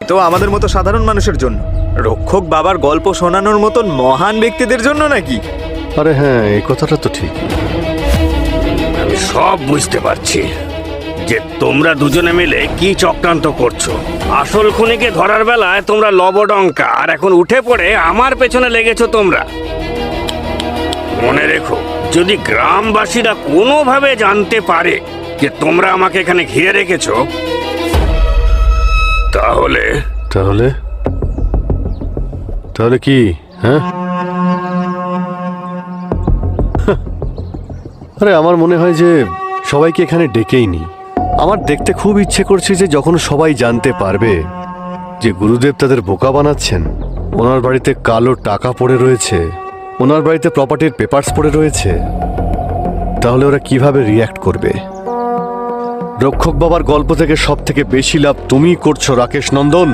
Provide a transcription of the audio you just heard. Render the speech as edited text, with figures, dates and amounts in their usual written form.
তো আমাদের মতো সাধারণ মানুষের জন্য, রক্ষক বাবার গল্প শোনানোর মতন মহান ব্যক্তিদের জন্য নাকি? আরে হ্যাঁ, এই কথাটা তো ঠিক। আমি সব বুঝতে পারছি যে তোমরা দুজনে মিলে কি চক্রান্ত করছো। আসল খুনিকে ধরার বেলায় তোমরা লবডঙ্কা, আর এখন উঠে পড়ে আমার পেছনে লেগেছো তোমরা। মনে রেখো, যদি গ্রামবাসীরা কোনোভাবে জানতে পারে যে তোমরা আমাকে এখানে ঘিরে রেখেছো, তাহলে তাহলে তাহলে কি? হ্যাঁ, আরে আমার মনে হয় যে সবাইকে এখানে ডেকেই নি। আমার দেখতে খুব ইচ্ছে করছে যে যখন সবাই জানতে পারবে যে গুরুদেব তাদের বোকা বানাচ্ছেন, ওনার বাড়িতে কালো টাকা পড়ে রয়েছে, ওনার বাড়িতে প্রপার্টির পেপারস পড়ে রয়েছে, তাহলে ওরা কিভাবে রিয়্যাক্ট করবে। রক্ষক বাবার গল্প থেকে সব থেকে বেশি লাভ তুমি করছো রাকেশ নন্দন।